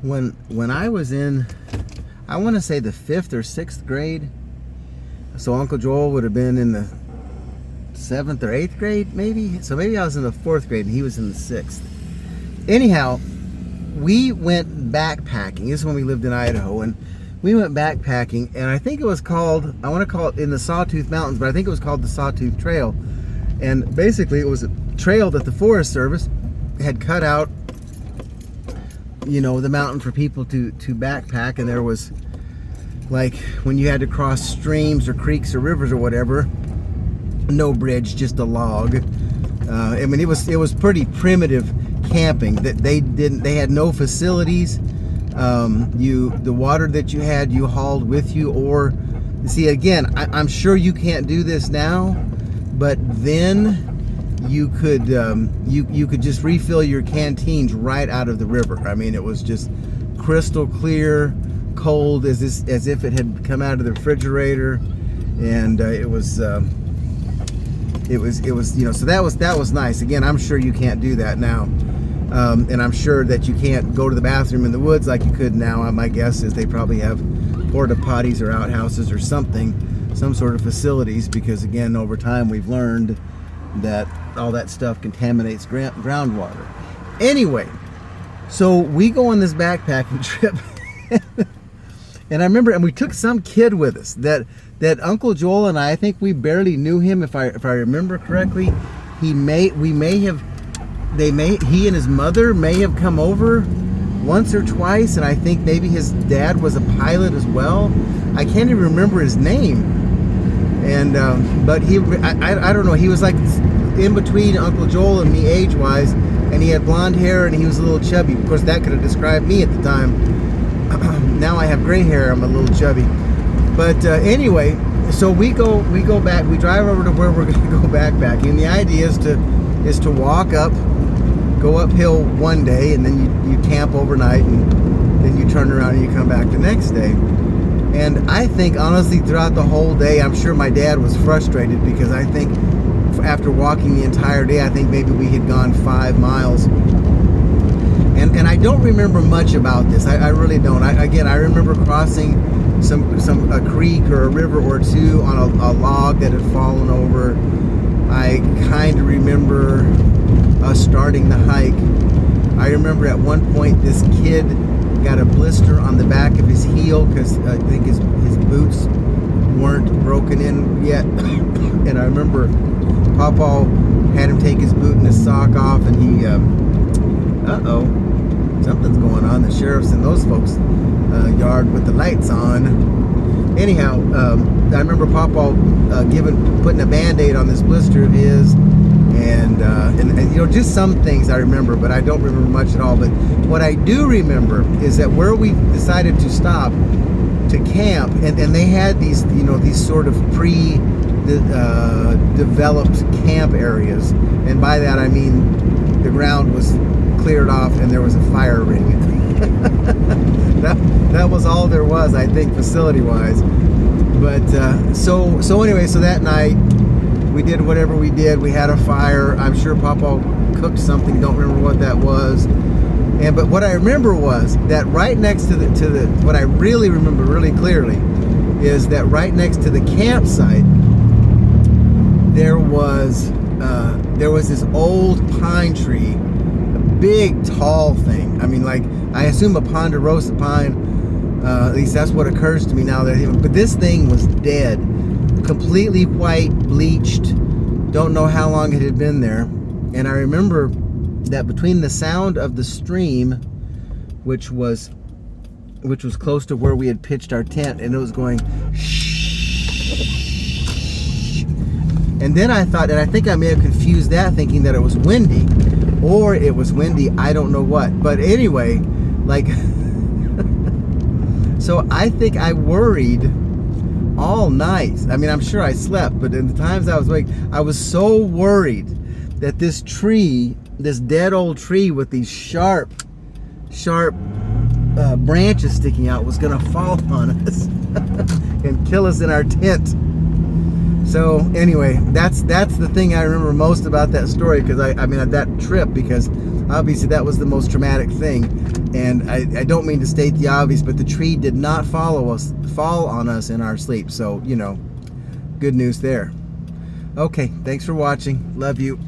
when I was in, I want to say the 5th or 6th grade. So Uncle Joel would have been in the 7th or 8th grade, maybe. So maybe I was in the 4th grade and he was in the 6th. Anyhow, we went backpacking. This is when we lived in Idaho, and we went backpacking, and I think it was called, I want to call it in the Sawtooth Mountains, but I think it was called the Sawtooth Trail. And basically it was a trail that the Forest Service had cut out, you know, the mountain for people to backpack. And there was, like, when you had to cross streams or creeks or rivers or whatever, no bridge, just a log. I mean, it was pretty primitive camping. That they had no facilities. The water that you had, you hauled with you. Or, see, again, I'm sure you can't do this now, but then you could you could just refill your canteens right out of the river. I mean, it was just crystal clear, cold as if it had come out of the refrigerator, and it was you know, so that was nice. Again, I'm sure you can't do that now, and I'm sure that you can't go to the bathroom in the woods like you could now. My guess is they probably have porta potties or outhouses or something, some sort of facilities, because again, over time we've learned that all that stuff contaminates groundwater. Anyway, so we go on this backpacking trip, and I remember, and we took some kid with us that Uncle Joel and I think we barely knew him, if I remember correctly. He and his mother may have come over once or twice, and I think maybe his dad was a pilot as well. I can't even remember his name. And but I don't know, he was like in between Uncle Joel and me age-wise, and he had blonde hair and he was a little chubby. Of course, that could have described me at the time. Now I have gray hair, I'm a little chubby. But anyway, so we go back, we drive over to where we're going to go backpacking. And the idea is to walk up, go uphill one day, and then you camp overnight, and then you turn around and you come back the next day. And I think, honestly, throughout the whole day, I'm sure my dad was frustrated, because I think after walking the entire day, I think maybe we had gone 5 miles. And I don't remember much about this. I really don't. I remember crossing a creek or a river or two on a log that had fallen over. I kind of remember us starting the hike. I remember at one point this kid got a blister on the back of his heel because I think his boots weren't broken in yet. And I remember Papa had him take his boot and his sock off, and he something's going on. The sheriff's in those folks' yard with the lights on. Anyhow, I remember Papa putting a Band-Aid on this blister of his, and you know, just some things I remember, but I don't remember much at all. But what I do remember is that where we decided to stop to camp, and they had these, you know, these sort of developed camp areas, and by that I mean the ground was cleared off and there was a fire ring. that was all there was, I think, facility wise. But so anyway, so that night we did whatever we did. We had a fire. I'm sure Papa cooked something, don't remember what that was. But what I remember was that right next to the what I really remember really clearly is that right next to the campsite there was this old pine tree, a big tall thing. I mean, like, I assume a ponderosa pine, at least that's what occurs to me now. But this thing was dead, completely white, bleached. Don't know how long it had been there. And I remember that between the sound of the stream, which was close to where we had pitched our tent, and it was going shh. And then I thought, and I think I may have confused that, thinking that it was windy, or it was windy, I don't know what. But anyway, like, so I think I worried all night. I mean, I'm sure I slept, but in the times I was awake, I was so worried that this tree, this dead old tree with these sharp branches sticking out, was going to fall on us and kill us in our tent. So anyway, that's the thing I remember most about that story, because I mean, at that trip, because obviously that was the most traumatic thing. And I don't mean to state the obvious, but the tree did not fall on us in our sleep. So, you know, good news there. Okay, thanks for watching. Love you.